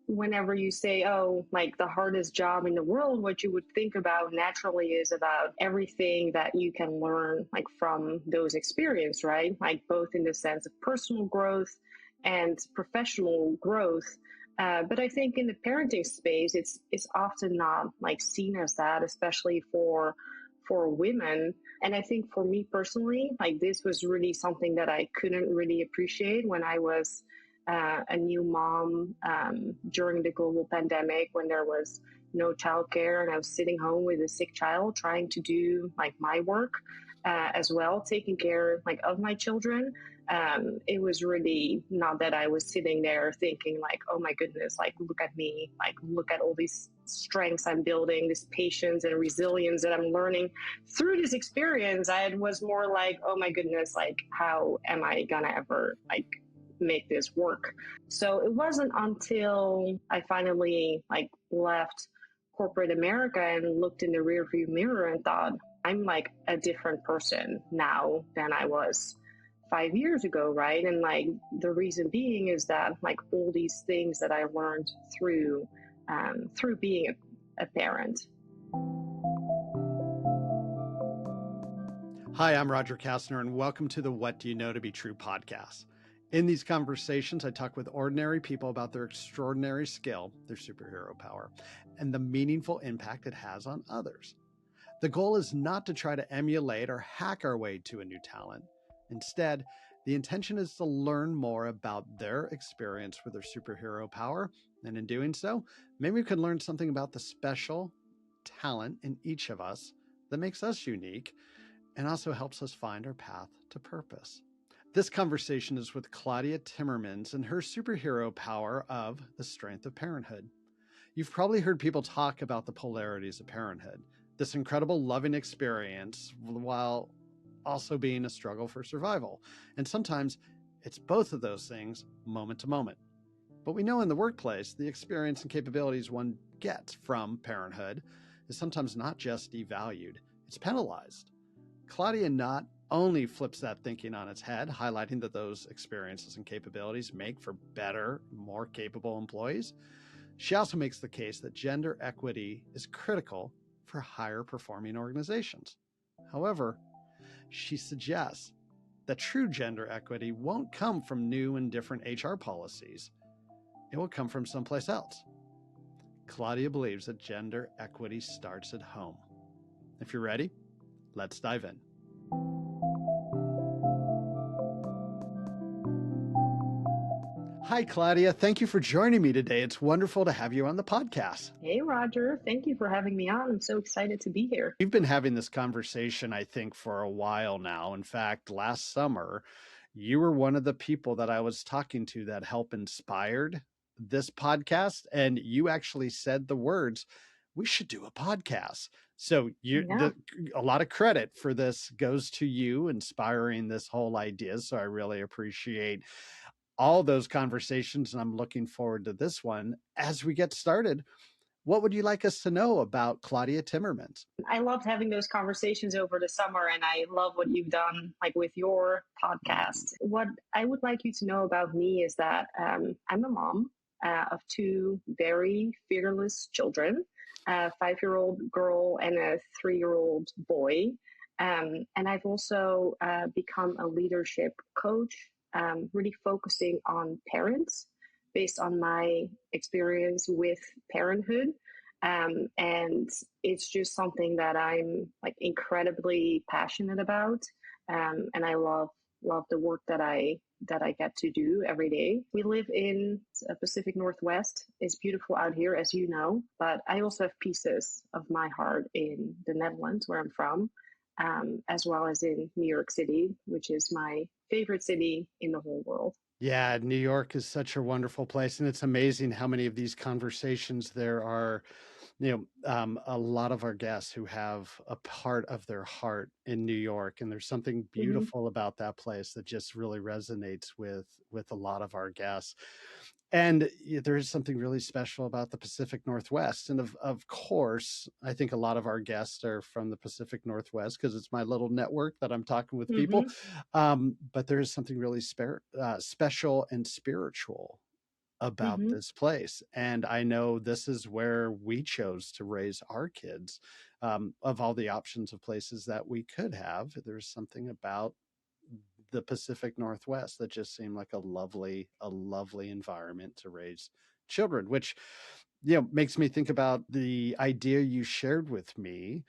whenever you say, oh, like the hardest job in the world, what you would think about naturally is about everything that you can learn like from those experiences, right? Like both in the sense of personal growth and professional growth. But I think in the parenting space, it's often not like seen as that, especially for women. And I think for me personally, like this was really something that I couldn't really appreciate when I was a new mom during the global pandemic when there was no childcare and I was sitting home with a sick child trying to do like my work as well, taking care like of my children. It was really not that I was sitting there thinking like, oh my goodness, like look at me, like look at all these strengths I'm building, this patience and resilience that I'm learning through this experience. I was more like, oh my goodness, like how am I gonna ever like make this work? So it wasn't until I finally like left corporate America and looked in the rearview mirror and thought, I'm like a different person now than I was 5 years ago, right? And like the reason being is that like all these things that I learned through being a parent. Hi, I'm Roger Kastner, and welcome to the What Do You Know to Be True podcast. In these conversations, I talk with ordinary people about their extraordinary skill, their superhero power, and the meaningful impact it has on others. The goal is not to try to emulate or hack our way to a new talent. Instead, the intention is to learn more about their experience with their superhero power, and in doing so, maybe we can learn something about the special talent in each of us that makes us unique and also helps us find our path to purpose. This conversation is with Claudia Timmermans and her superhero power of the strength of parenthood. You've probably heard people talk about the polarities of parenthood, this incredible loving experience while also being a struggle for survival. And sometimes it's both of those things moment to moment. But we know in the workplace, the experience and capabilities one gets from parenthood is sometimes not just devalued, it's penalized. Claudia not only flips that thinking on its head, highlighting that those experiences and capabilities make for better, more capable employees, she also makes the case that gender equity is critical for higher performing organizations. However, she suggests that true gender equity won't come from new and different HR policies. It will come from someplace else. Claudia believes that gender equity starts at home. If you're ready, let's dive in. Hi, Claudia. Thank you for joining me today. It's wonderful to have you on the podcast. Hey, Roger. Thank you for having me on. I'm so excited to be here. We've been having this conversation, I think, for a while now. In fact, last summer, you were one of the people that I was talking to that helped inspired this podcast. And you actually said the words, we should do a podcast. So a lot of credit for this goes to you inspiring this whole idea. So I really appreciate all those conversations, and I'm looking forward to this one. As we get started, what would you like us to know about Claudia Timmermans? I loved having those conversations over the summer, and I love what you've done like with your podcast. What I would like you to know about me is that I'm a mom of two very fearless children, a 5-year-old girl and a 3-year-old boy. And I've also become a leadership coach, really focusing on parents based on my experience with parenthood. And it's just something that I'm like incredibly passionate about. And I love the work that I get to do every day. We live in Pacific Northwest. It's beautiful out here, as you know, but I also have pieces of my heart in the Netherlands, where I'm from, as well as in New York City, which is my favorite city in the whole world. Yeah, New York is such a wonderful place. And it's amazing how many of these conversations there are. A lot of our guests who have a part of their heart in New York, and there's something beautiful about that place that just really resonates with a lot of our guests. And there is something really special about the Pacific Northwest. And of course, I think a lot of our guests are from the Pacific Northwest because it's my little network that I'm talking with people. But there is something really special and spiritual about Hmm. this place. And I know this is where we chose to raise our kids. Of all the options of places that we could have, there's something about the Pacific Northwest that just seemed like a lovely environment to raise children, which makes me think about the idea you shared with me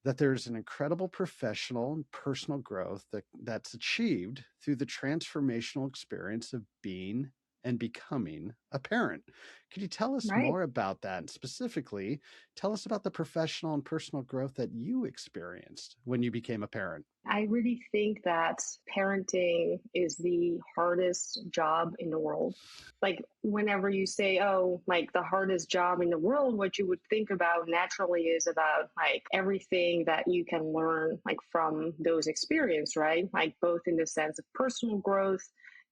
that there's an incredible professional and personal growth that's achieved through the transformational experience of being and becoming a parent. Could you tell us Right. more about that? And specifically, tell us about the professional and personal growth that you experienced when you became a parent. I really think that parenting is the hardest job in the world. Like, whenever you say, oh, like the hardest job in the world, what you would think about naturally is about like everything that you can learn like from those experiences, right? Like, both in the sense of personal growth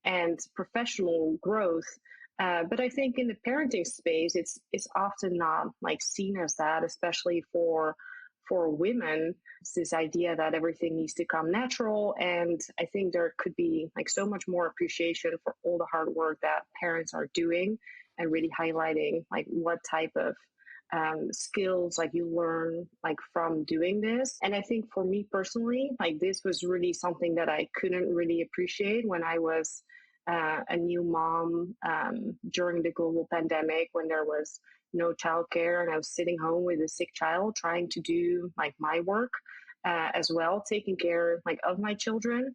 and professional growth. But I think in the parenting space, it's often not like seen as that, especially for women. It's this idea that everything needs to come natural. And I think there could be like so much more appreciation for all the hard work that parents are doing, and really highlighting like what type of skills like you learn like from doing this. And I think for me personally, like this was really something that I couldn't really appreciate when I was a new mom during the global pandemic, when there was no childcare and I was sitting home with a sick child trying to do like my work as well, taking care like of my children.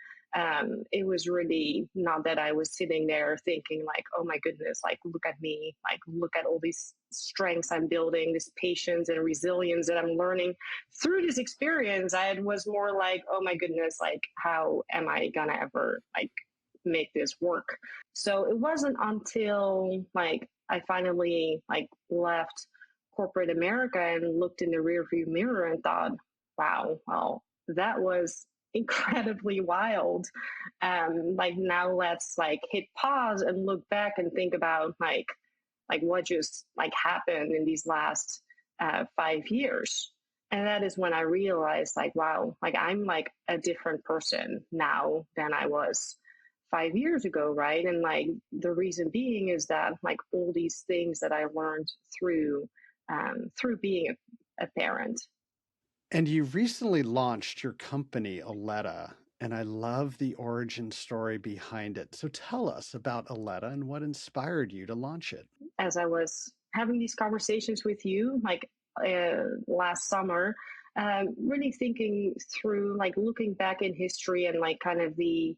It was really not that I was sitting there thinking like, oh my goodness, like look at me, like look at all these strengths I'm building, this patience and resilience that I'm learning through this experience. I was more like, oh my goodness, like how am I gonna ever like make this work? So it wasn't until like I finally like left corporate America and looked in the rearview mirror and thought, wow, well, that was incredibly wild. Like now let's like hit pause and look back and think about like what just like happened in these last 5 years. And that is when I realized like, wow, like I'm like a different person now than I was 5 years ago, right? And like the reason being is that like all these things that I learned through being a parent. And you recently launched your company, Aletta, and I love the origin story behind it. So tell us about Aletta and what inspired you to launch it. As I was having these conversations with you, like last summer, really thinking through, like looking back in history and like kind of the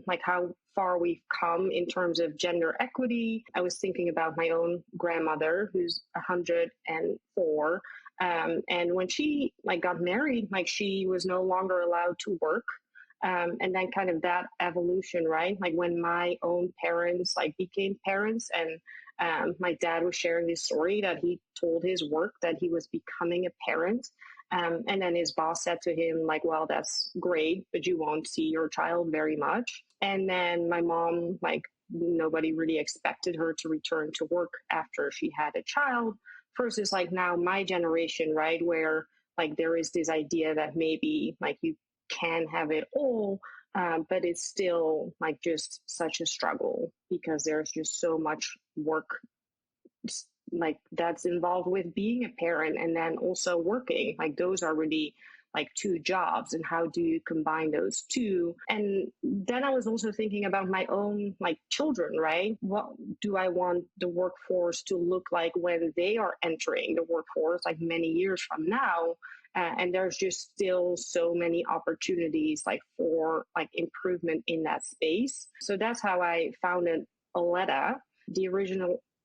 like how far we've come in terms of gender equity. I was thinking about my own grandmother, who's 104. And when she like got married, like she was no longer allowed to work. And then kind of that evolution, right? Like when my own parents like became parents, and my dad was sharing this story that he told his work that he was becoming a parent. And then his boss said to him, like, well, that's great, but you won't see your child very much. And then my mom, like, nobody really expected her to return to work after she had a child, versus like now my generation, right? Where like there is this idea that maybe like you can have it all, but it's still like just such a struggle because there's just so much work like that's involved with being a parent and then also working. Like those are really like two jobs, and how do you combine those two? And then I was also thinking about my own like children, right? What do I want the workforce to look like when they are entering the workforce like many years from now? And there's just still so many opportunities like for like improvement in that space. So that's how I founded Aletta. The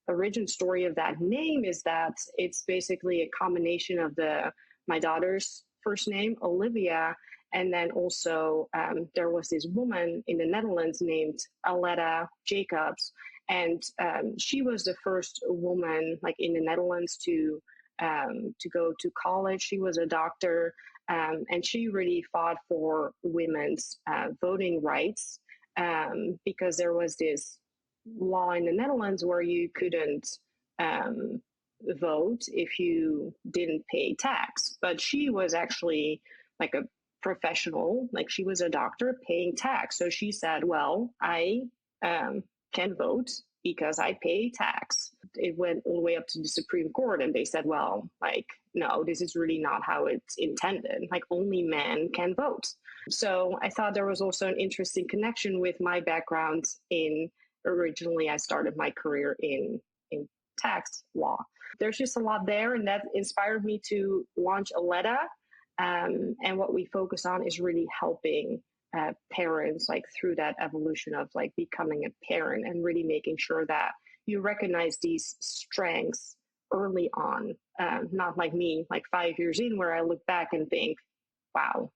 origin story of that name is that it's basically a combination of the my daughter's first name, Olivia, and then also there was this woman in the Netherlands named Aletta Jacobs, and she was the first woman like in the Netherlands to go to college. She was a doctor, and she really fought for women's voting rights, because there was this law in the Netherlands where you couldn't um, vote if you didn't pay tax. But she was actually like a professional, like she was a doctor paying tax. So she said, well, I can vote because I pay tax. It went all the way up to the Supreme Court, and they said, well, like, no, this is really not how it's intended. Like, only men can vote. So I thought there was also an interesting connection with my background in, originally I started my career in tax law. There's just a lot there, and that inspired me to launch Aletta. And what we focus on is really helping parents like through that evolution of like becoming a parent, and really making sure that you recognize these strengths early on. Not like me, like 5 years in, where I look back and think, wow,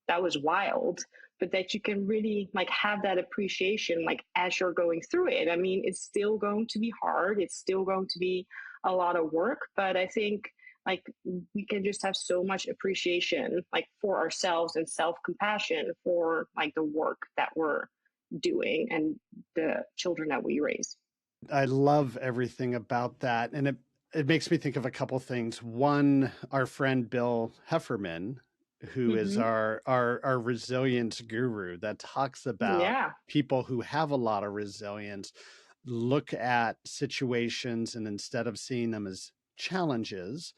that was wild. But that you can really like have that appreciation like as you're going through it. I mean, it's still going to be hard, it's still going to be a lot of work, but I think like we can just have so much appreciation like for ourselves and self-compassion for like the work that we're doing and the children that we raise. I love everything about that. And it makes me think of a couple things. One, our friend Bill Hefferman, who is Mm-hmm. our resilience guru, that talks about Yeah. people who have a lot of resilience look at situations, and instead of seeing them as challenges,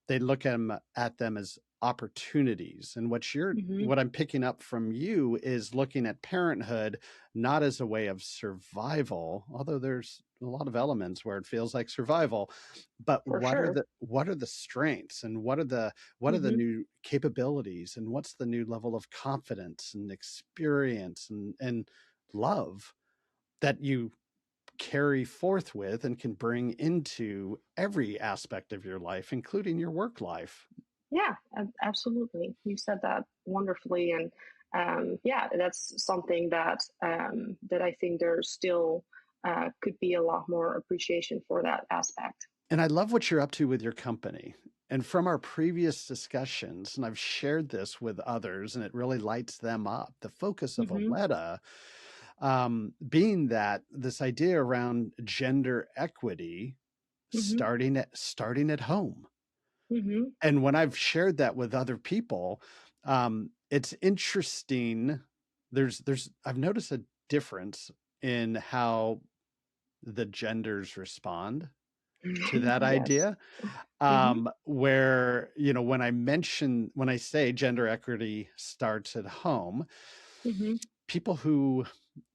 they look at them as opportunities. And Mm-hmm. what I'm picking up from you is looking at parenthood not as a way of survival, although there's a lot of elements where it feels like survival, but For sure. what are the strengths, and what are the Mm-hmm. new capabilities, and what's the new level of confidence and experience and love that you carry forth with and can bring into every aspect of your life, including your work life. Yeah, absolutely. You said that wonderfully, and yeah, that's something that that I think there's still could be a lot more appreciation for that aspect. And I love what you're up to with your company. And from our previous discussions, and I've shared this with others, and it really lights them up. The focus of Mm-hmm. Aletta being that this idea around gender equity Mm-hmm. starting at home. Mm-hmm. And when I've shared that with other people, it's interesting. I've noticed a difference in how the genders respond to that Yes. idea. Mm-hmm. Where, when I say gender equity starts at home, Mm-hmm. people who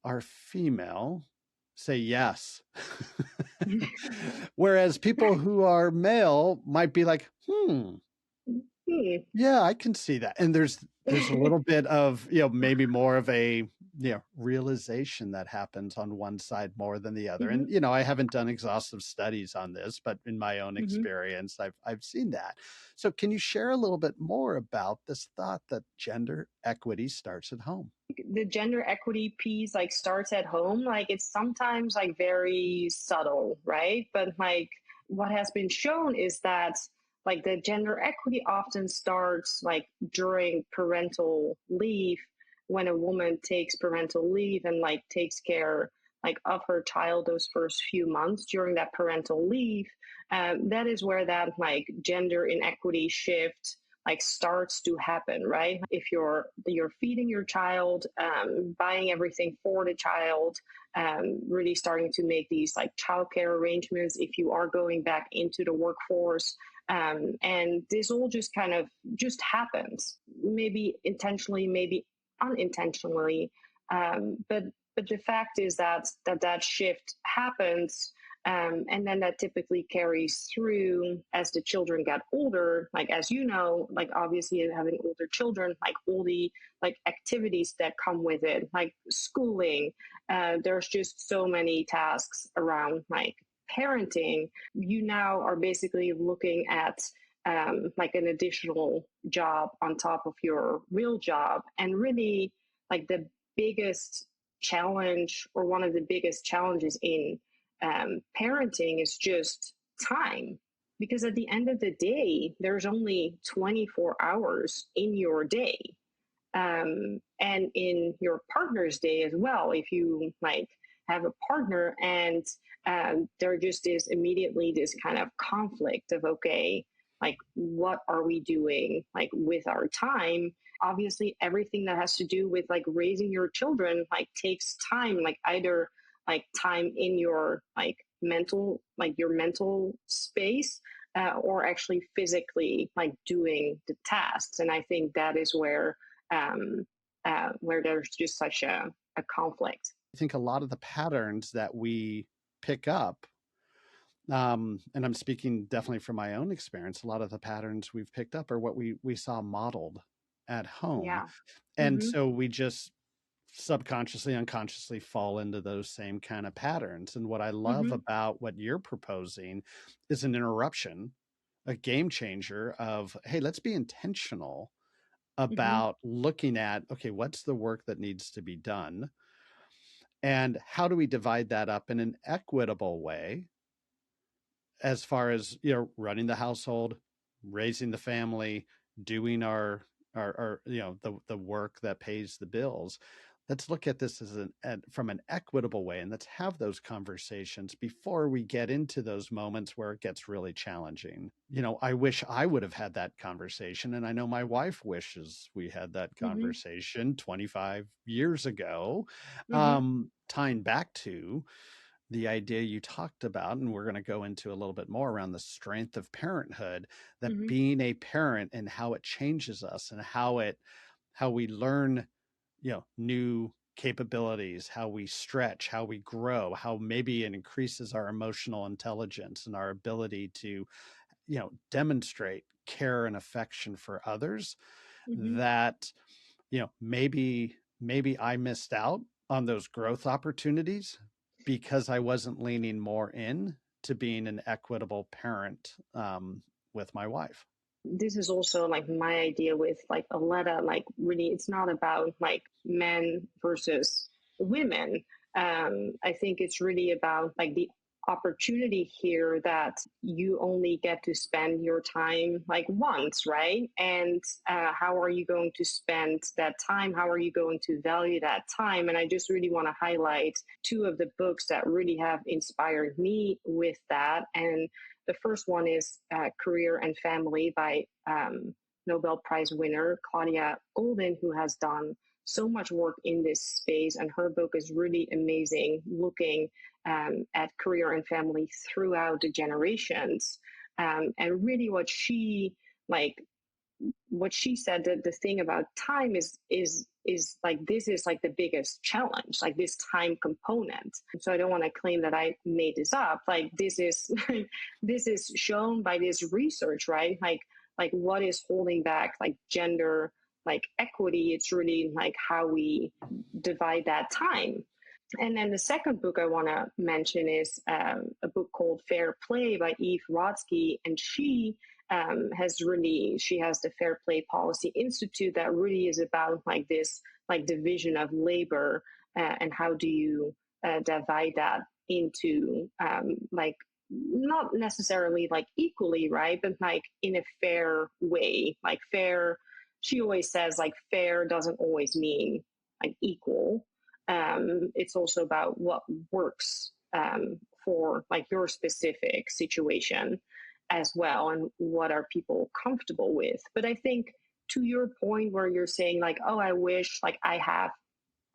are female say yes. Whereas people who are male might be like, yeah, I can see that. And there's a little bit of, maybe more of a, realization that happens on one side more than the other. Mm-hmm. And, I haven't done exhaustive studies on this, but in my own Mm-hmm. experience, I've seen that. So can you share a little bit more about this thought that gender equity starts at home? The gender equity piece like starts at home. Like it's sometimes like very subtle, right? But like what has been shown is that like the gender equity often starts like during parental leave, when a woman takes parental leave and like takes care like of her child those first few months during that parental leave. That is where that like gender inequity shift like starts to happen, right? If you're feeding your child, buying everything for the child, really starting to make these like childcare arrangements if you are going back into the workforce. And this all just kind of just happens, maybe intentionally, maybe unintentionally. But the fact is that shift happens, and then that typically carries through as the children get older. Like, as you know, like obviously having older children, like all the like activities that come with it, like schooling, there's just so many tasks around like parenting. You now are basically looking at like an additional job on top of your real job. And really, like the biggest challenge, or one of the biggest challenges in parenting, is just time. Because at the end of the day, there's only 24 hours in your day, and in your partner's day as well. If you like have a partner, and there just is immediately this kind of conflict of, okay, like what are we doing like with our time? Obviously everything that has to do with like raising your children like takes time, like either like time in your like mental space, or actually physically like doing the tasks. And I think that is where there's just such a conflict. I think a lot of the patterns that we pick up, and I'm speaking definitely from my own experience, a lot of the patterns we've picked up are what we saw modeled at home. Yeah. And Mm-hmm. so we just subconsciously, unconsciously fall into those same kind of patterns. And what I love Mm-hmm. about what you're proposing is an interruption, a game changer of, hey, let's be intentional Mm-hmm. about looking at, okay, what's the work that needs to be done? And how do we divide that up in an equitable way as far as, running the household, raising the family, doing our the work that pays the bills. Let's look at this as from an equitable way, and let's have those conversations before we get into those moments where it gets really challenging. I wish I would have had that conversation, and I know my wife wishes we had that Mm-hmm. conversation 25 years ago. Mm-hmm. Tying back to the idea you talked about, and we're going to go into a little bit more around the strength of parenthood, that Mm-hmm. being a parent and how it changes us and how we learn, new capabilities, how we stretch, how we grow, how maybe it increases our emotional intelligence and our ability to, demonstrate care and affection for others. Mm-hmm. That, maybe I missed out on those growth opportunities because I wasn't leaning more in to being an equitable parent, with my wife. This is also like my idea with like Aletta, like really it's not about like men versus women. I think it's really about like the opportunity here that you only get to spend your time like once, right? And how are you going to spend that time? How are you going to value that time? And I just really want to highlight two of the books that really have inspired me with that. And the first one is Career and Family by Nobel Prize winner Claudia, who has done so much work in this space. And her book is really amazing, looking at career and family throughout the generations. And really like what she said, that the thing about time is like this is like the biggest challenge, like this time component. So I don't want to claim that I made this up. Like this is this is shown by this research, right? Like what is holding back like gender like equity? It's really like how we divide that time. And then the second book I want to mention is a book called Fair Play by Eve Rodsky, and she has the Fair Play Policy Institute that really is about like this like division of labor, and how do you divide that into like not necessarily like equally, right, but like in a fair way. Like fair, she always says like fair doesn't always mean like equal. It's also about what works for like your specific situation as well, and what are people comfortable with. But I think to your point where you're saying like, oh, I wish like I have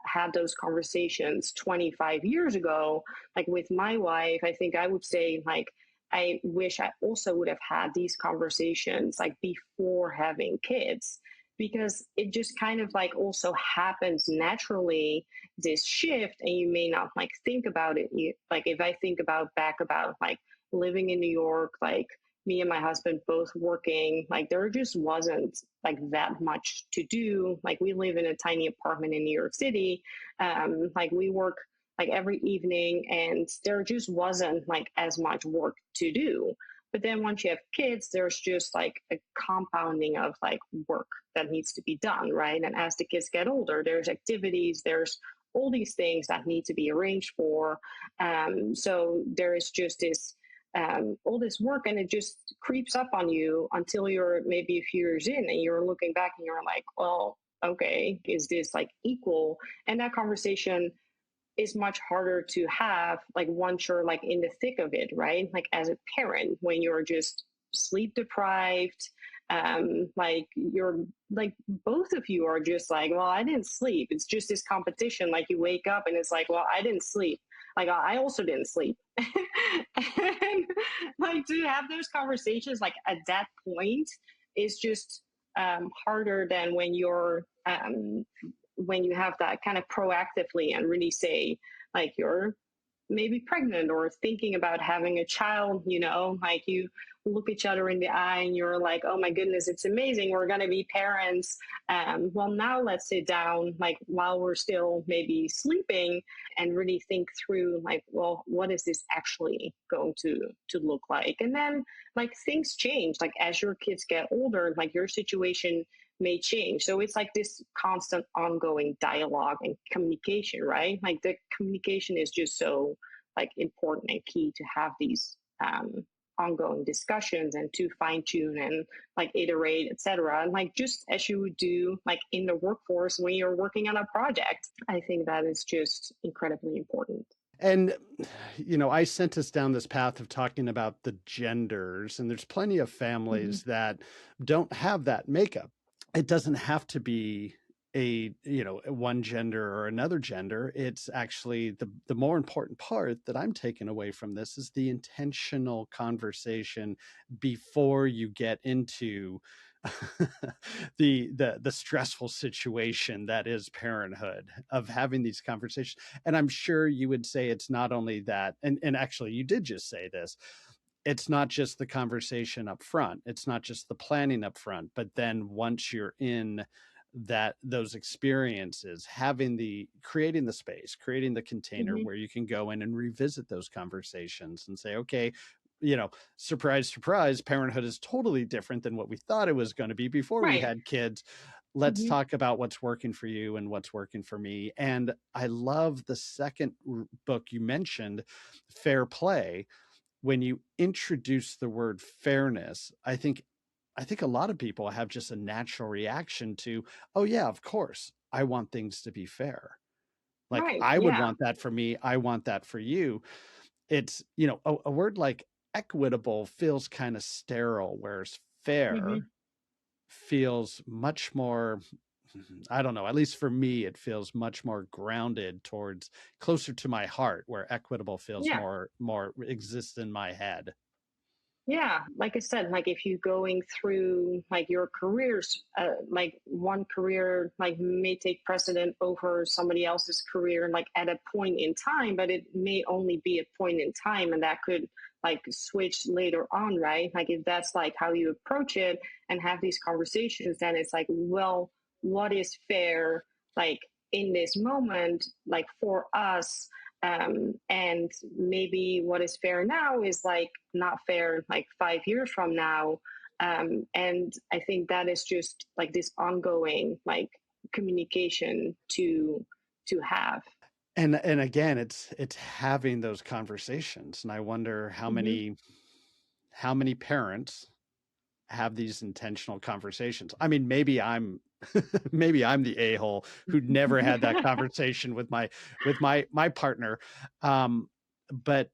had those conversations 25 years ago, like with my wife, I think I would say like, I wish I also would have had these conversations like before having kids, because it just kind of like also happens naturally, this shift, and you may not like think about it. Like if I think about back about like living in New York, like me and my husband both working, like there just wasn't like that much to do. Like we live in a tiny apartment in New York City. Like we work like every evening, and there just wasn't like as much work to do. But then once you have kids, there's just like a compounding of like work that needs to be done, right? And as the kids get older, there's activities, there's all these things that need to be arranged for. So there is just this all this work, and it just creeps up on you until you're maybe a few years in and you're looking back and you're like, well, okay, is this like equal? And that conversation is much harder to have like once you're like in the thick of it, right? Like as a parent, when you're just sleep deprived, like you're like both of you are just like, well, I didn't sleep. It's just this competition. Like you wake up and it's like, well, I didn't sleep. like I also didn't sleep. And like to have those conversations like at that point is just harder than when you have that kind of proactively and really say like you're maybe pregnant or thinking about having a child, like you look each other in the eye and you're like, oh my goodness, it's amazing, we're going to be parents. Well, now let's sit down like while we're still maybe sleeping and really think through like, well, what is this actually going to look like? And then like things change, like as your kids get older, like your situation may change. So it's like this constant ongoing dialogue and communication, right? Like the communication is just so like important and key to have these ongoing discussions and to fine tune and like iterate, etc. And like just as you would do like in the workforce when you're working on a project, I think that is just incredibly important. And, I sent us down this path of talking about the genders, and there's plenty of Mm-hmm. families that don't have that makeup. It doesn't have to be one gender or another gender. It's actually the more important part that I'm taking away from this is the intentional conversation before you get into the stressful situation that is parenthood, of having these conversations. And I'm sure you would say it's not only that, and actually you did just say this, it's not just the conversation up front, it's not just the planning up front, but then once you're in those experiences, creating the space, creating the container Mm-hmm. where you can go in and revisit those conversations and say, okay, surprise, surprise, parenthood is totally different than what we thought it was going to be before we Right. had kids. Let's Mm-hmm. talk about what's working for you and what's working for me. And I love the second book you mentioned, Fair Play. When you introduce the word fairness, I think a lot of people have just a natural reaction to, oh yeah, of course, I want things to be fair. Like Right. I would Yeah. want that for me, I want that for you. It's, a word like equitable feels kind of sterile, whereas Mm-hmm. fair feels much more, I don't know, at least for me, it feels much more grounded towards closer to my heart, where equitable feels Yeah. more exists in my head. Yeah, like I said, like if you're going through like your careers, like one career like may take precedent over somebody else's career, like at a point in time, but it may only be a point in time, and that could like switch later on, right? Like if that's like how you approach it and have these conversations, then it's like, well, what is fair, like in this moment, like for us, and maybe what is fair now is like not fair like 5 years from now. And I think that is just like this ongoing like communication to have. And again, it's having those conversations. And I wonder Mm-hmm. how many parents have these intentional conversations. I mean, maybe I'm maybe I'm the a-hole who never had that conversation with my partner. But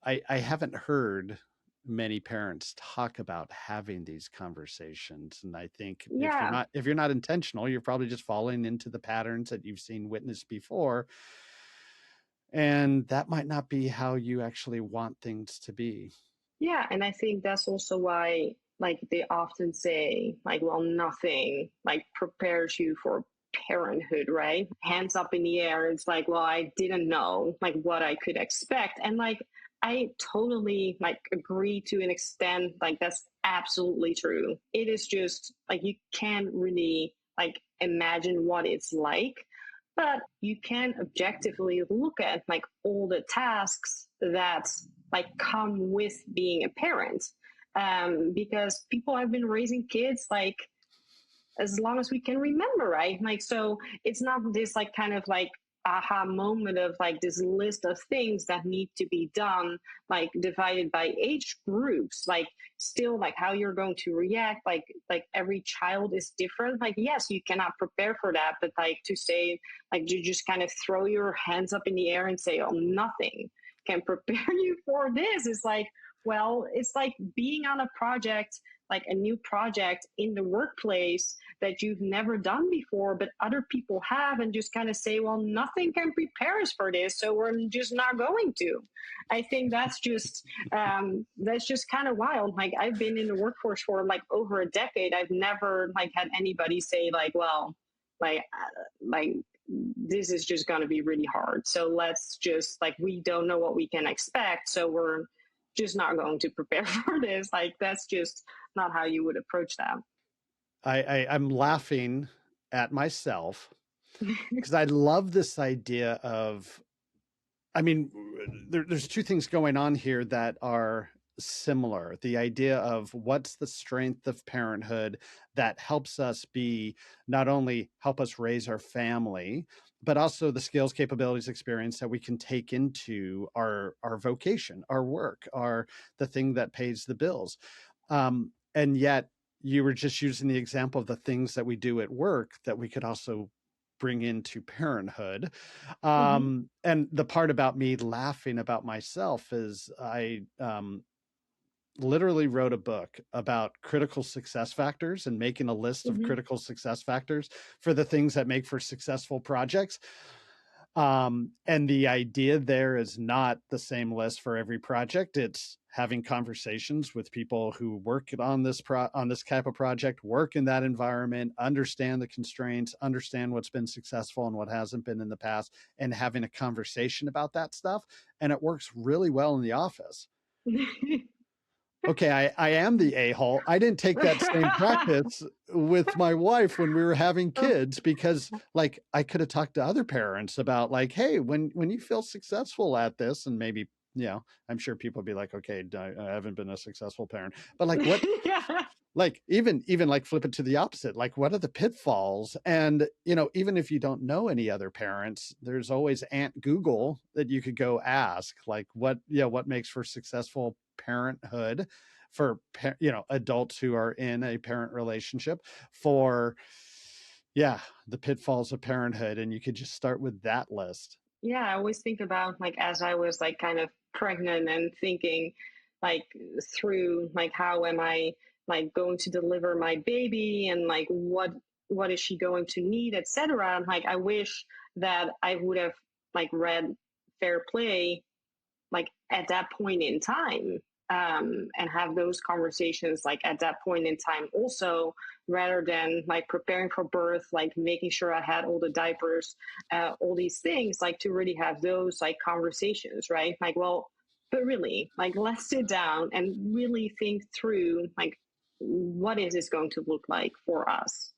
I haven't heard many parents talk about having these conversations. And I think Yeah. if you're not intentional, you're probably just falling into the patterns that you've seen witnessed before. And that might not be how you actually want things to be. Yeah, and I think that's also why like they often say like, well, nothing like prepares you for parenthood, right? Hands up in the air. It's like, well, I didn't know like what I could expect. And like I totally like agree to an extent, like that's absolutely true. It is just like you can't really like imagine what it's like, but you can objectively look at like all the tasks that like come with being a parent, because people have been raising kids like as long as we can remember, right? Like so it's not this like kind of like aha moment of like this list of things that need to be done, like divided by age groups, like still like how you're going to react, like every child is different. Like yes, you cannot prepare for that, but like to say like you just kind of throw your hands up in the air and say, oh, nothing can prepare you for this is like, well, it's like being on a project like a new project in the workplace that you've never done before, but other people have, and just kind of say, well, nothing can prepare us for this, so we're just not going to. I think that's just kind of wild. Like, I've been in the workforce for like over a decade. I've never like had anybody say like, well, like this is just going to be really hard. So let's just like, we don't know what we can expect, so we're just not going to prepare for this. Like, that's just not how you would approach that. I'm laughing at myself because I love this idea of, I mean, there's two things going on here that are similar. The idea of what's the strength of parenthood that helps us be, not only help us raise our family, but also the skills, capabilities, experience that we can take into our vocation, our work, the thing that pays the bills. And yet you were just using the example of the things that we do at work that we could also bring into parenthood. Mm-hmm. And the part about me laughing about myself is I literally wrote a book about critical success factors and making a list of Mm-hmm. critical success factors for the things that make for successful projects. And the idea there is not the same list for every project. It's having conversations with people who work on this type of project, work in that environment, understand the constraints, understand what's been successful and what hasn't been in the past, and having a conversation about that stuff. And it works really well in the office. Okay, I am the a-hole. I didn't take that same practice with my wife when we were having kids, because like I could have talked to other parents about like, hey, when you feel successful at this, and maybe, you know, I'm sure people would be like, okay, I haven't been a successful parent, but like what, Yeah. like even like flip it to the opposite, like what are the pitfalls? And you know, even if you don't know any other parents, there's always Aunt Google that you could go ask, like what, you know, what makes for successful parenthood for, you know, adults who are in a parent relationship, for the pitfalls of parenthood. And you could just start with that list. Yeah, I always think about like, as I was like kind of pregnant and thinking like through like, how am I like going to deliver my baby, and like what is she going to need, etc. Like, I wish that I would have like read Fair Play like at that point in time, and have those conversations like at that point in time also, rather than like preparing for birth, like making sure I had all the diapers, all these things, like to really have those like conversations, right? Like, well, but really, like, let's sit down and really think through like, what is this going to look like for us?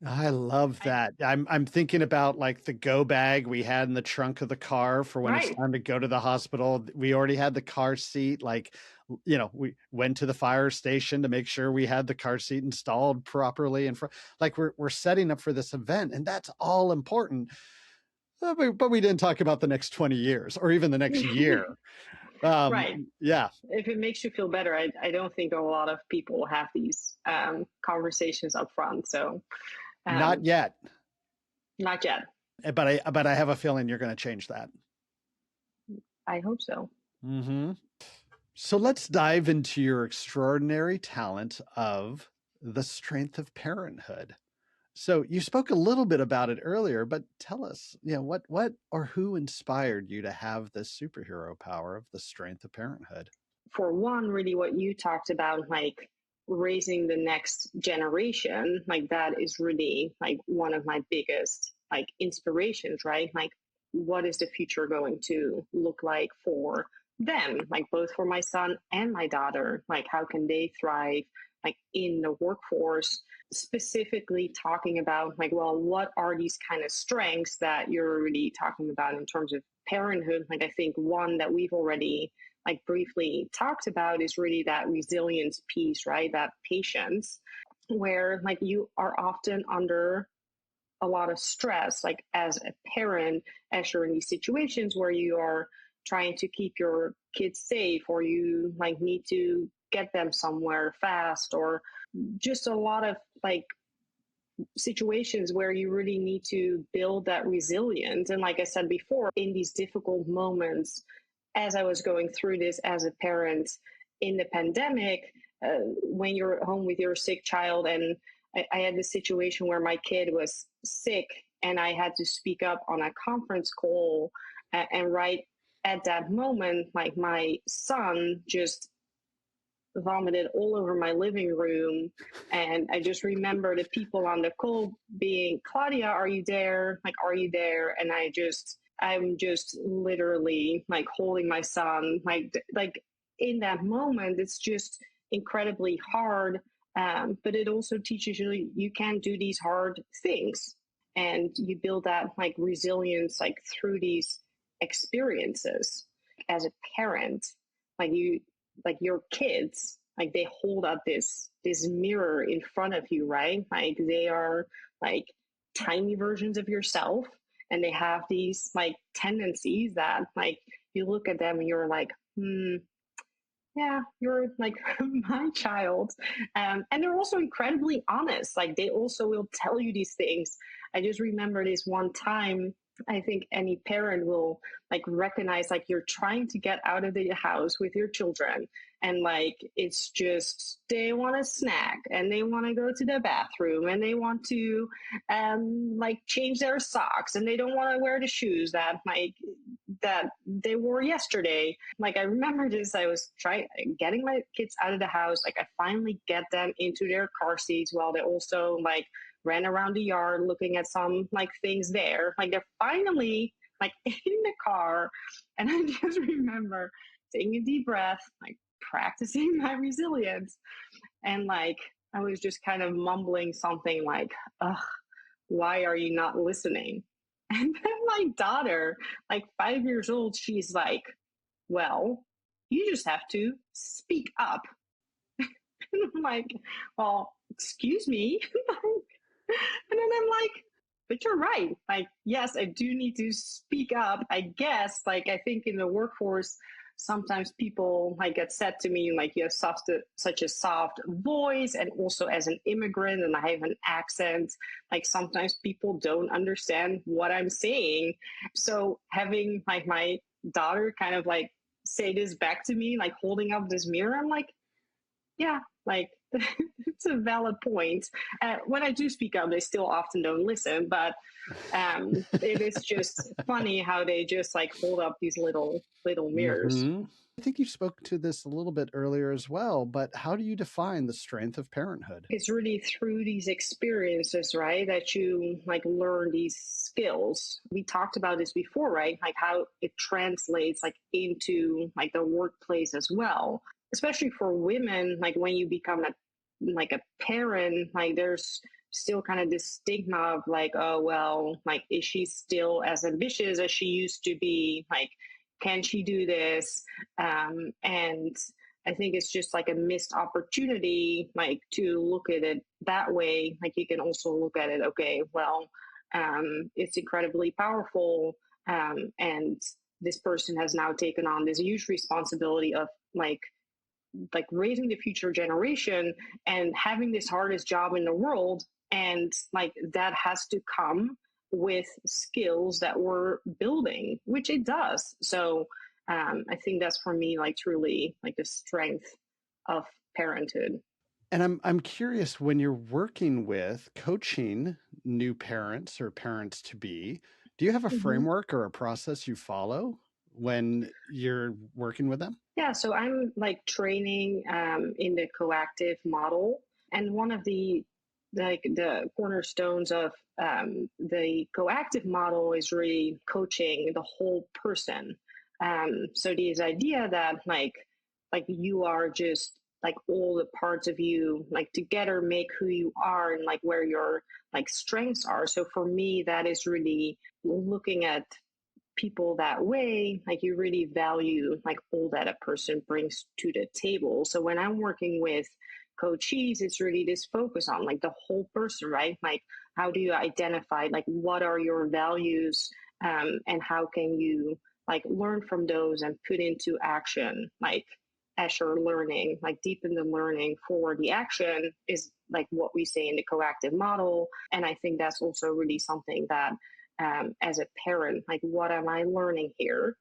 I love that. I'm thinking about like the go bag we had in the trunk of the car for when it's Right. time to go to the hospital. We already had the car seat. Like, you know, we went to the fire station to make sure we had the car seat installed properly. And like we're setting up for this event, and that's all important. But we didn't talk about the next 20 years or even the next year. Right. Yeah, If it makes you feel better, I don't think a lot of people have these conversations up front. So, not um, yet. not yet. But I have a feeling you're going to change that. I hope so. Mm-hmm. So let's dive into your extraordinary talent of the strength of parenthood. So you spoke a little bit about it earlier, but tell us, you know, what or who inspired you to have this superhero power of the strength of parenthood? For one, really what you talked about, like raising the next generation, like that is really like one of my biggest like inspirations, right? Like, what is the future going to look like for them, like both for my son and my daughter? Like, how can they thrive like in the workforce? Specifically talking about like, well, what are these kind of strengths that you're really talking about in terms of parenthood? Like, I think one that we've already like briefly talked about is really that resilience piece, right? That patience, where like you are often under a lot of stress, like as a parent, as you're in these situations where you are trying to keep your kids safe, or you like need to get them somewhere fast, or just a lot of like situations where you really need to build that resilience. And like I said before, in these difficult moments, as I was going through this as a parent in the pandemic, when you're at home with your sick child. And I had this situation where my kid was sick and I had to speak up on a conference call. And right at that moment, like my son just vomited all over my living room. And I just remember the people on the call being, Claudia, are you there? Like, are you there? And I'm just literally like holding my son, like in that moment, it's just incredibly hard. But it also teaches you can do these hard things, and you build that like resilience, like through these experiences. As a parent, like your kids, like they hold up this mirror in front of you, right? Like they are like tiny versions of yourself, and they have these like tendencies that like you look at them and you're like, yeah, you're like my child. And they're also incredibly honest. Like they also will tell you these things. I just remember this one time, I think any parent will like recognize like you're trying to get out of the house with your children, and like it's just they want a snack and they want to go to the bathroom and they want to like change their socks, and they don't want to wear the shoes that they wore yesterday. Like I remember this, I was trying getting my kids out of the house. Like I finally get them into their car seats while they also like ran around the yard looking at some like things there. Like they're finally like in the car. And I just remember taking a deep breath, like practicing my resilience. And like I was just kind of mumbling something like, ugh, why are you not listening? And then my daughter, like 5 years old, she's like, well, you just have to speak up. And I'm like, well, excuse me. And then I'm like, but you're right. Like, yes, I do need to speak up. I guess, like, I think in the workforce, sometimes people like get said to me, like, you have such a soft voice, and also as an immigrant, and I have an accent. Like, sometimes people don't understand what I'm saying. So having like my daughter kind of like say this back to me, like holding up this mirror, I'm like, yeah, like it's a valid point. When I do speak up, they still often don't listen, but it is just funny how they just like hold up these little mirrors. I think you spoke to this a little bit earlier as well, but how do you define the strength of parenthood? It's really through these experiences, right, that you like learn these skills. We talked about this before, right? Like how it translates like into like the workplace as well, especially for women. Like when you become a parent, like there's still kind of this stigma of like, oh well, like is she still as ambitious as she used to be? Like, can she do this? And I think it's just like a missed opportunity, like to look at it that way. Like you can also look at it, okay, well, it's incredibly powerful, and this person has now taken on this huge responsibility of like raising the future generation and having this hardest job in the world, and like that has to come with skills that we're building, which it does. So I think that's for me like truly like the strength of parenthood. And I'm curious, when you're working with coaching new parents or parents to be, do you have a framework or a process you follow when you're working with them? Yeah, so I'm like training in the coactive model, and one of the cornerstones of the coactive model is really coaching the whole person. So this idea that like you are just like all the parts of you like together make who you are, and like where your like strengths are. So for me, that is really looking at people that way. Like you really value like all that a person brings to the table. So when I'm working with coachees, it's really this focus on like the whole person, right? Like how do you identify like what are your values, and how can you like learn from those and put into action, like as you're learning, like deepen the learning for the action is like what we say in the coactive model. And I think that's also really something that as a parent, like what am I learning here,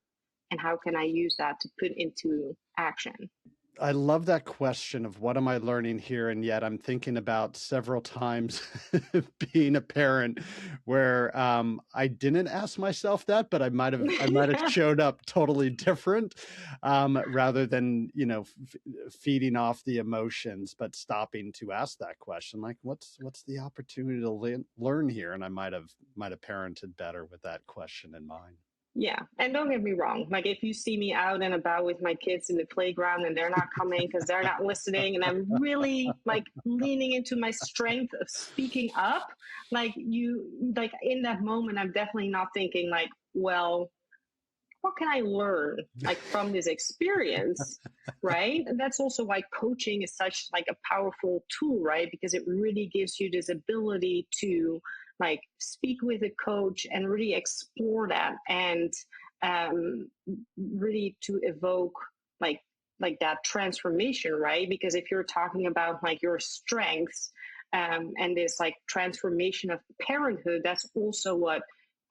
and how can I use that to put into action? I love that question of what am I learning here? And yet I'm thinking about several times being a parent where I didn't ask myself that, but I might have showed up totally different, rather than, feeding off the emotions, but stopping to ask that question, like what's the opportunity to learn here? And I might have parented better with that question in mind. Yeah. And don't get me wrong. Like, if you see me out and about with my kids in the playground and they're not coming because they're not listening, and I'm really like leaning into my strength of speaking up, like in that moment, I'm definitely not thinking, like, well, what can I learn like from this experience? Right. And that's also why coaching is such like a powerful tool, right? Because it really gives you this ability to like speak with a coach and really explore that, and um, really to evoke like that transformation, right? Because if you're talking about like your strengths, and this like transformation of parenthood, that's also what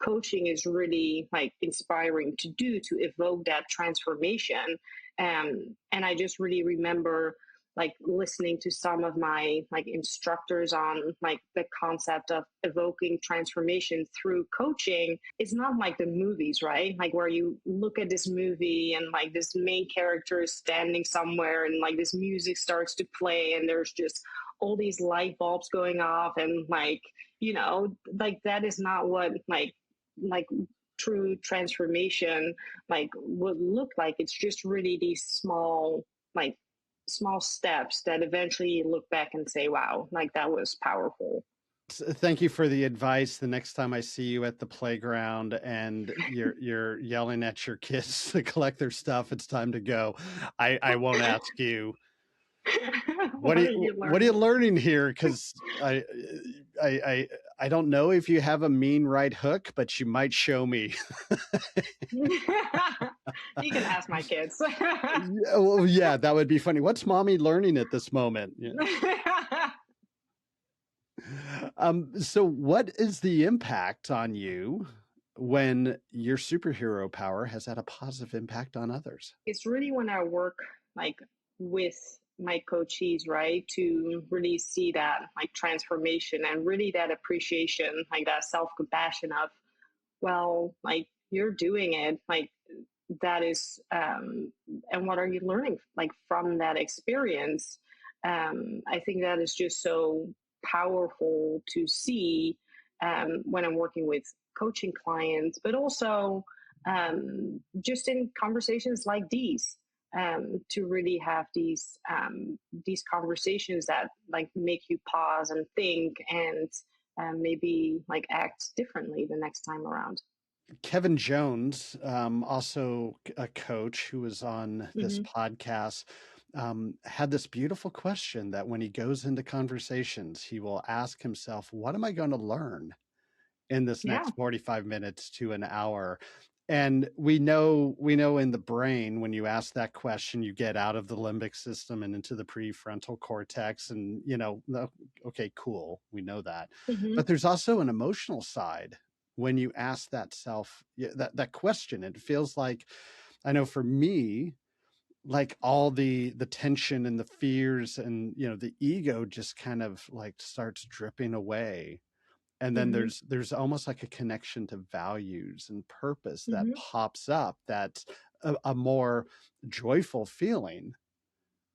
coaching is really like inspiring to do, to evoke that transformation. And I just really remember like listening to some of my like instructors on like the concept of evoking transformation through coaching. It's not like the movies, right? Like where you look at this movie and like this main character is standing somewhere and like this music starts to play and there's just all these light bulbs going off, and like, like that is not what like true transformation like would look like. It's just really these like small steps that eventually you look back and say, wow, like that was powerful. Thank you for the advice. The next time I see you at the playground and you're yelling at your kids to collect their stuff, it's time to go. I won't ask you What are you what are you learning? learning here? Because I I don't know if you have a mean right hook, but you might show me. You can ask my kids. Yeah, well, yeah, that would be funny. What's mommy learning at this moment? Yeah. So what is the impact on you when your superhero power has had a positive impact on others? It's really when I work like with my coachees, right, to really see that like transformation and really that appreciation, like that self compassion of, well, like you're doing it, like that is, and what are you learning like from that experience? I think that is just so powerful to see, when I'm working with coaching clients, but also just in conversations like these, to really have these conversations that like make you pause and think, and maybe like act differently the next time around. Kevin Jones, also a coach who was on this Hmm. podcast, had this beautiful question that when he goes into conversations, he will ask himself, what am I going to learn in this Yeah. next 45 minutes to an hour? And we know in the brain, when you ask that question, you get out of the limbic system and into the prefrontal cortex. And, okay, cool. We know that. Hmm. But there's also an emotional side when you ask that question. It feels like, I know for me, like all the tension and the fears and the ego just kind of like starts dripping away, and then Hmm. there's almost like a connection to values and purpose that Hmm. pops up, that's a more joyful feeling,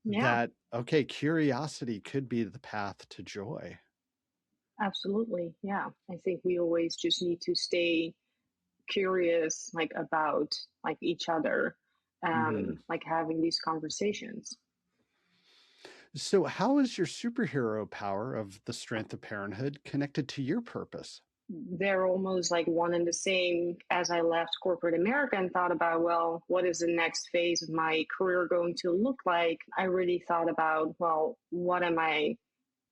Yeah, that okay, curiosity could be the path to joy. absolutely. Yeah. I think we always just need to stay curious, like about like each other, Mhm. like having these conversations. So how is your superhero power of the strength of parenthood connected to your purpose? They're almost like one and the same. As I left corporate America and thought about, well, what is the next phase of my career going to look like? I really thought about, well, what am I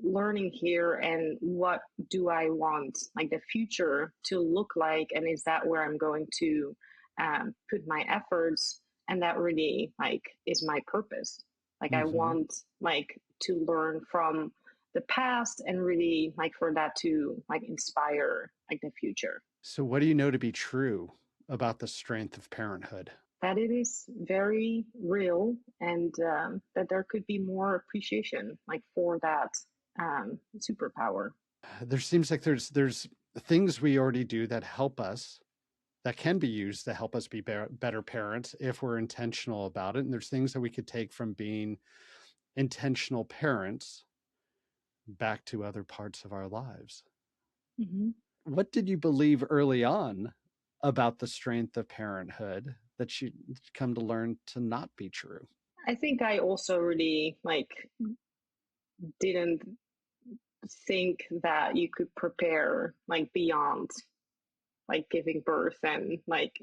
learning here, and what do I want like the future to look like, and is that where I'm going to put my efforts? And that really like is my purpose. Like I Mhm. want like to learn from the past and really like for that to like inspire like the future. So what do you know to be true about the strength of parenthood? that it is very real, and that there could be more appreciation like for that superpower. There seems like there's things we already do that help us, that can be used to help us be better parents if we're intentional about it. And there's things that we could take from being intentional parents back to other parts of our lives. Mm-hmm. What did you believe early on about the strength of parenthood that you come to learn to not be true? I think I also really didn't think that you could prepare like beyond like giving birth and like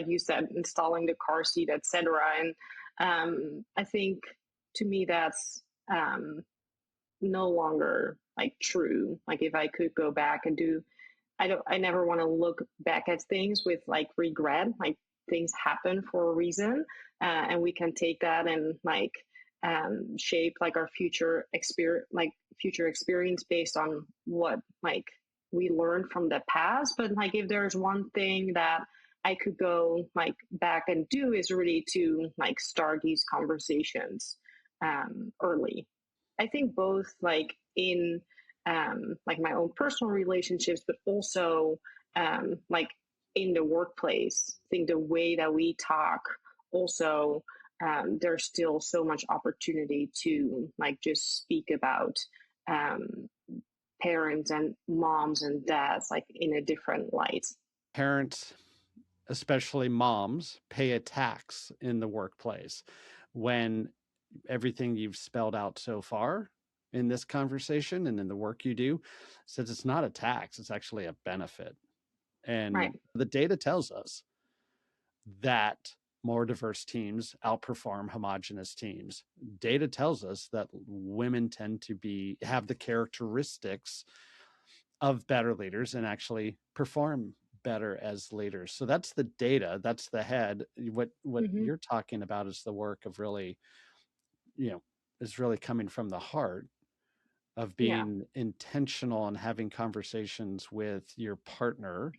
you said, installing the car seat, etc. And I think to me that's um, no longer like true. Like if I could go back and do, I never want to look back at things with like regret. Like things happen for a reason, and we can take that and shape like our future experience based on what like we learned from the past. But like if there's one thing that I could go like back and do is really to like start these conversations early. I think both like in like my own personal relationships, but also like in the workplace. I think the way that we talk also, there's still so much opportunity to like just speak about um, parents and moms and dads like in a different light. Parents, especially moms, pay a tax in the workplace when everything you've spelled out so far in this conversation and in the work you do says it's not a tax, it's actually a benefit. Right. And the data tells us that more diverse teams outperform homogenous teams. Data tells us that women tend to have the characteristics of better leaders and actually perform better as leaders. So that's the data, that's the head. What Mm-hmm. you're talking about is the work of really, is really coming from the heart of Yeah. being intentional and having conversations with your partner.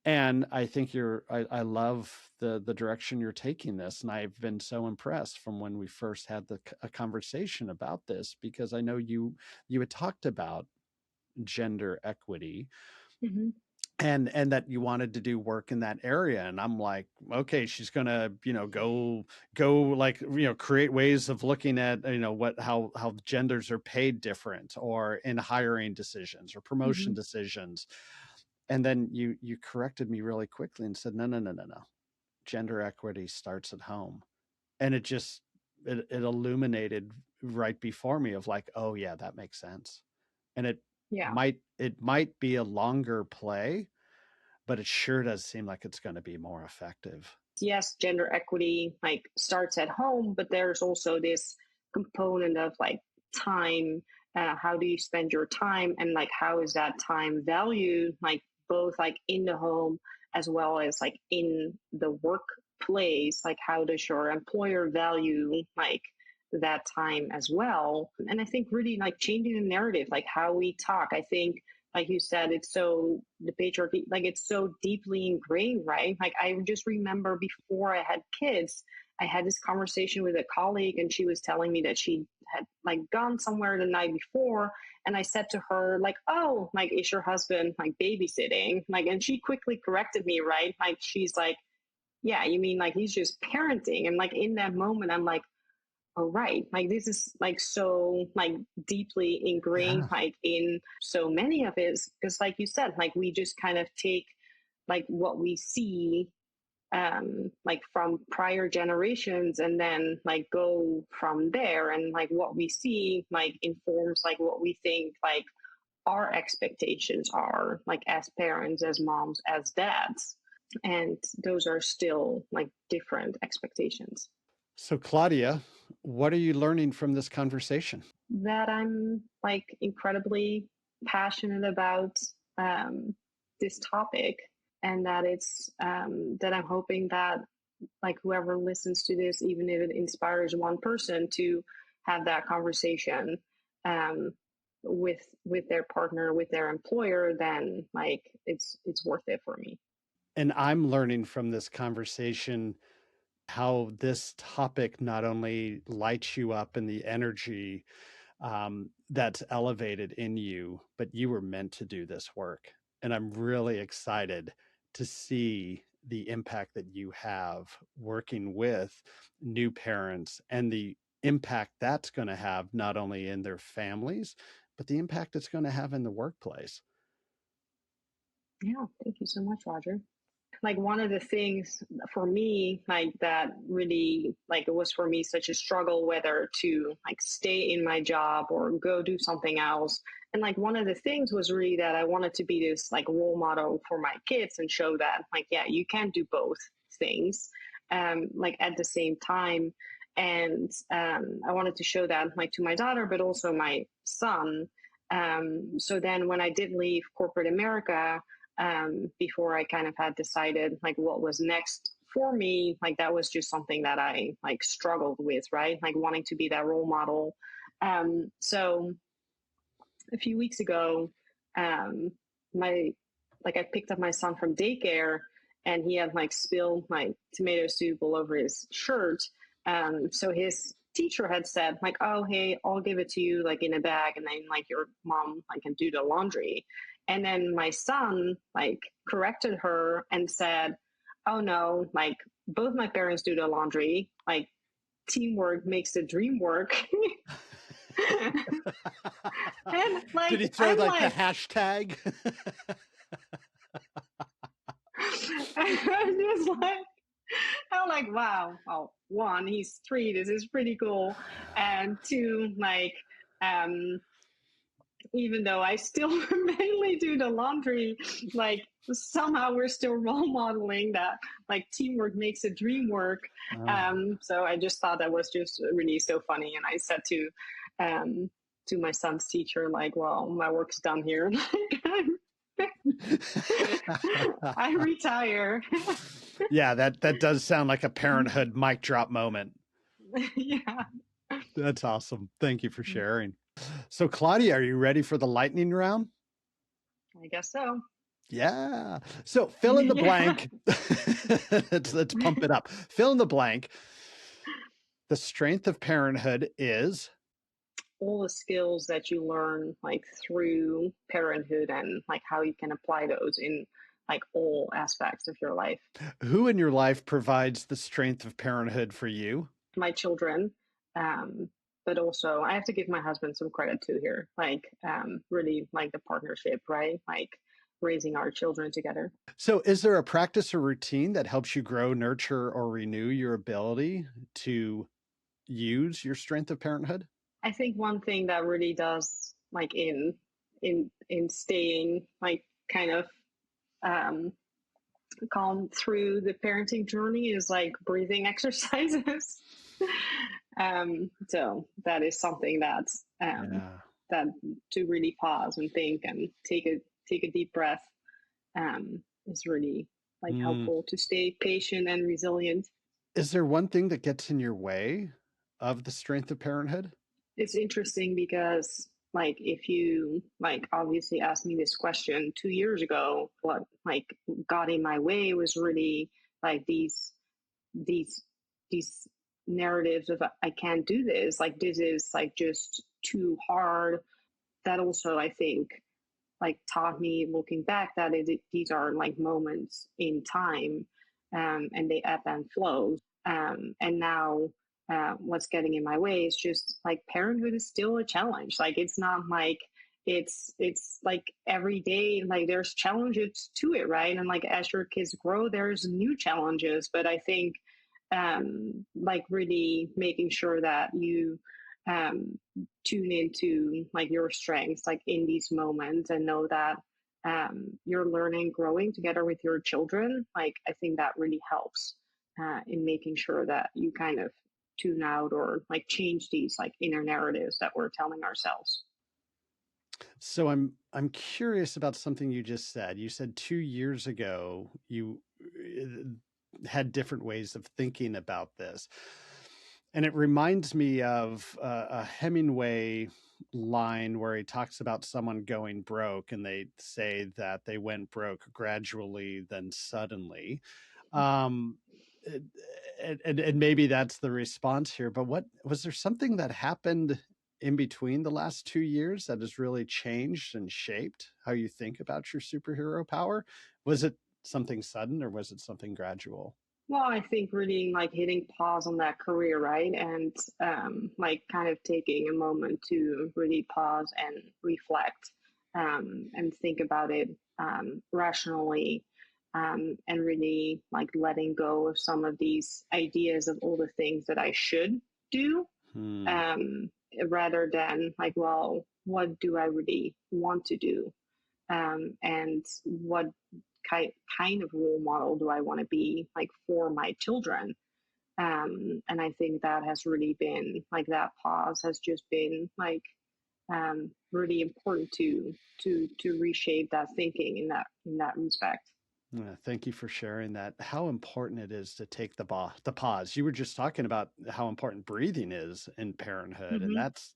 And I think I love the direction you're taking this. And I've been so impressed from when we first had a conversation about this, because I know you had talked about gender equity Mm-hmm. and that you wanted to do work in that area. And I'm like, okay, she's gonna go like create ways of looking at how genders are paid different, or in hiring decisions or Mm-hmm. promotion decisions. And then you corrected me really quickly and said, no, gender equity starts at home. And it illuminated right before me of like, oh yeah, that makes sense. And Yeah. it might be a longer play, but it sure does seem like it's going to be more effective. Yes, gender equity like starts at home, but there's also this component of like time. How do you spend your time, and like how is that time valued? Like both like in the home as well as like in the workplace. Like how does your employer value like that time as well? And I think really like changing the narrative, like how we talk. I think like you said, it's so the patriarchy, like it's so deeply ingrained, right? Like I just remember before I had kids, I had this conversation with a colleague, and she was telling me that she had like gone somewhere the night before, and I said to her like, "Oh, like is your husband like babysitting?" Like, and she quickly corrected me, right? Like she's like, "Yeah, you mean like he's just parenting?" And like in that moment, I'm like, oh right, like this is like so like deeply ingrained Yeah. like in so many of it, because like you said, like we just kind of take like what we see like from prior generations, and then like go from there, and like what we see like informs like what we think like our expectations are like as parents, as moms, as dads, and those are still like different expectations. So, Claudia, what are you learning from this conversation? That I'm like incredibly passionate about um, this topic, and that it's that I'm hoping that like whoever listens to this, even if it inspires one person to have that conversation um, with their partner, with their employer, then like it's worth it for me. And I'm learning from this conversation how this topic not only lights you up in the energy that's elevated in you, but you were meant to do this work. And I'm really excited to see the impact that you have working with new parents and the impact that's going to have not only in their families, but the impact it's going to have in the workplace. Yeah, thank you so much, Roger. Like one of the things for me, like that really, like it was for me such a struggle whether to like stay in my job or go do something else. And like one of the things was really that I wanted to be this like role model for my kids and show that like, yeah, you can do both things like at the same time. And I wanted to show that like to my daughter, but also my son. So then when I did leave corporate America, before I kind of had decided like what was next for me, like that was just something that I like struggled with, right? Like wanting to be that role model. So a few weeks ago, my like I picked up my son from daycare and he had like spilled my tomato soup all over his shirt. So his teacher had said like, oh hey, I'll give it to you like in a bag and then like your mom like can do the laundry. And then my son like corrected her and said, oh no, like both my parents do the laundry, like teamwork makes the dream work. And Did like he throw I'm like the like hashtag? I'm just like I'm like, wow, oh, one, he's 3, this is pretty cool. And two, like, um, even though I still mainly do the laundry, like somehow we're still role modeling that like teamwork makes a dream work. Oh. So I just thought that was just really so funny. And I said to my son's teacher, like, well, my work's done here. I retire. Yeah, that does sound like a Parenthood mic drop moment. Yeah. That's awesome. Thank you for sharing. So, Claudia, are you ready for the lightning round? I guess so. Yeah. So, fill in the Yeah. blank. let's pump it up. Fill in the blank. The strength of parenthood is. All the skills that you learn like through parenthood and like how you can apply those in like all aspects of your life. Who in your life provides the strength of parenthood for you? My children, um, but also I have to give my husband some credit too here. Like really like the partnership, right? Like raising our children together. So, is there a practice or routine that helps you grow, nurture, or renew your ability to use your strength of parenthood? I think one thing that really does like in staying like kind of um, calm through the parenting journey is like breathing exercises. So that is something that's Yeah. that to really pause and think and take a deep breath is really like Mm. helpful to stay patient and resilient. Is there one thing that gets in your way of the strength of parenthood? It's interesting because like if you like obviously asked me this question 2 years ago, what like got in my way was really like these these narratives of I can't do this, like this is like just too hard. That also I think like taught me looking back that these are like moments in time, and they ebb and flow. And now what's getting in my way is just like parenthood is still a challenge. Like it's not like it's like every day like there's challenges to it, right? And like as your kids grow there's new challenges, but I think like really making sure that you um, tune into like your strengths like in these moments and know that you're learning growing together with your children. Like I think that really helps in making sure that you kind of tune out or like change these like inner narratives that we're telling ourselves. So I'm curious about something you just said. You said 2 years ago you had different ways of thinking about this. And it reminds me of a Hemingway line where he talks about someone going broke and they say that they went broke gradually, then suddenly. Um, and maybe that's the response here, but what was there something that happened in between the last 2 years that has really changed and shaped how you think about your superhero power? Was it something sudden or was it something gradual? Well, I think really like hitting pause on that career, right? And like kind of taking a moment to really pause and reflect and think about it rationally and really like letting go of some of these ideas of all the things that I should do Hmm. um, rather than like, well, what do I really want to do? And what kind of role model do I want to be like for my children? And I think that has really been like that pause has just been like really important to reshape that thinking in that respect. Yeah, thank you for sharing that. How important it is to take the pause. You were just talking about how important breathing is in parenthood, and Mm-hmm. that's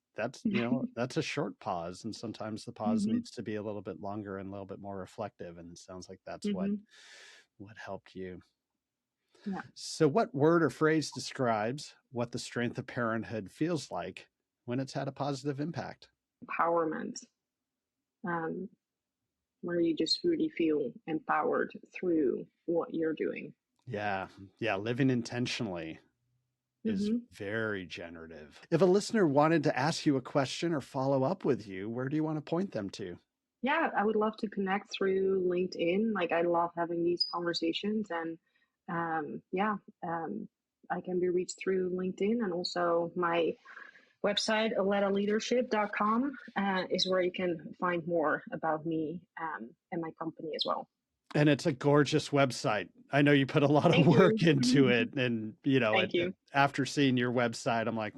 that's a short pause, and sometimes the pause Mm-hmm. needs to be a little bit longer and a little bit more reflective. And it sounds like that's Mm-hmm. what helped you. Yeah. So, what word or phrase describes what the strength of parenthood feels like when it's had a positive impact? Empowerment, um, where you just really feel empowered through what you're doing. Yeah, yeah, living intentionally is Mm-hmm. very generative. If a listener wanted to ask you a question or follow up with you, where do you want to point them to? Yeah, I would love to connect through LinkedIn. Like I love having these conversations, and yeah, I can be reached through LinkedIn, and also my website aletaleadership.com is where you can find more about me and my company as well. And it's a gorgeous website. I know you put a lot of Thank work you. into it, and Thank you. after seeing your website, I'm like,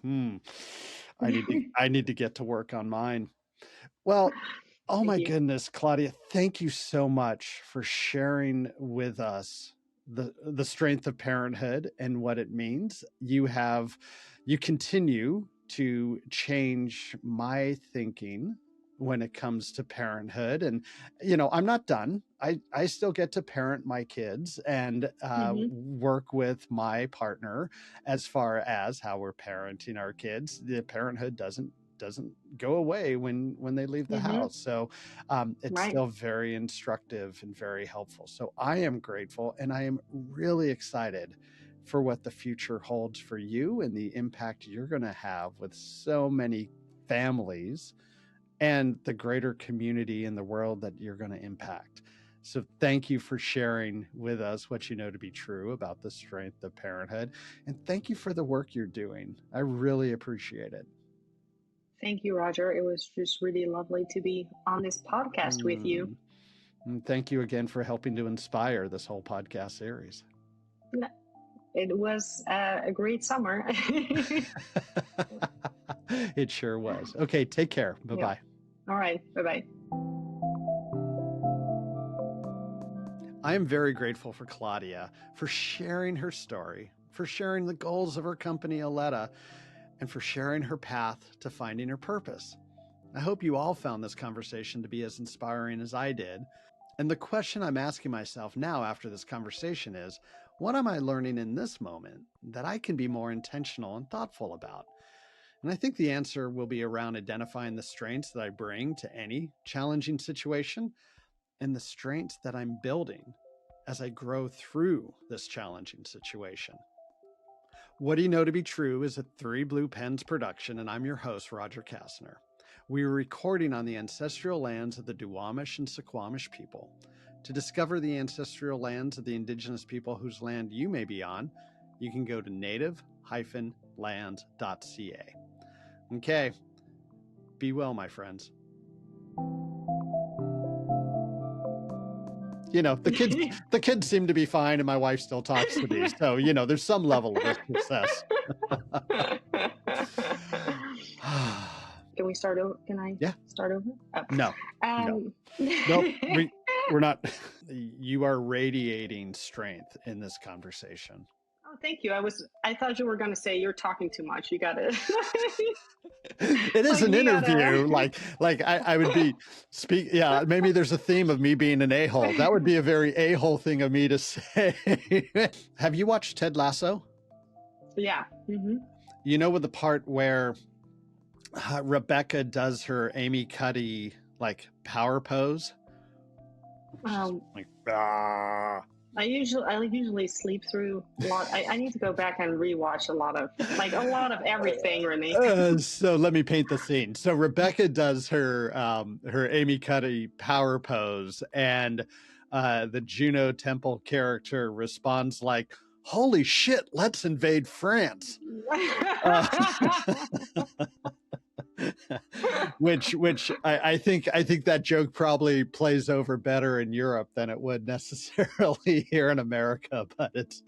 I need to get to work on mine. Well, oh Thank my you. goodness, Claudia, thank you so much for sharing with us the strength of parenthood and what it means. You continue to change my thinking when it comes to parenthood. And I'm not done. I still get to parent my kids and Mm-hmm. work with my partner as far as how we're parenting our kids. The parenthood doesn't go away when they leave the Mm-hmm. house. So it's Right. still very instructive and very helpful. So I am grateful, and I am really excited for what the future holds for you and the impact you're going to have with so many families and the greater community in the world that you're going to impact. So thank you for sharing with us what you know to be true about the strength of parenthood. And thank you for the work you're doing. I really appreciate it. Thank you, Roger. It was just really lovely to be on this podcast with you. And thank you again for helping to inspire this whole podcast series. It was a great summer. It sure was. Okay, take care. Yeah. Bye-bye. All right. Bye-bye. I am very grateful for Claudia for sharing her story, for sharing the goals of her company, Aletta, and for sharing her path to finding her purpose. I hope you all found this conversation to be as inspiring as I did. And the question I'm asking myself now after this conversation is, what am I learning in this moment that I can be more intentional and thoughtful about? And I think the answer will be around identifying the strengths that I bring to any challenging situation and the strengths that I'm building as I grow through this challenging situation. What Do You Know to Be True is a Three Blue Pens production, and I'm your host, Roger Kastner. We are recording on the ancestral lands of the Duwamish and Suquamish people. To discover the ancestral lands of the indigenous people whose land you may be on, you can go to native-lands.ca. Okay, be well, my friends. The kids seem to be fine, and my wife still talks to me. So, there's some level of success. Can we start over? Can I start over? Oh. No. Nope. We're not. You are radiating strength in this conversation. Oh, thank you. I thought you were going to say you're talking too much. You got to. It is an interview. Like I would be Yeah, maybe there's a theme of me being an a-hole. That would be a very a-hole thing of me to say. Have you watched Ted Lasso? Yeah. You know, with the part where Rebecca does her Amy Cuddy like power pose, like I usually sleep through a lot. I need to go back and rewatch a lot of everything, Renee. So let me paint the scene. So Rebecca does her Amy Cuddy power pose, and the Juno Temple character responds like, "Holy shit, let's invade France." which I think that joke probably plays over better in Europe than it would necessarily here in America, but it's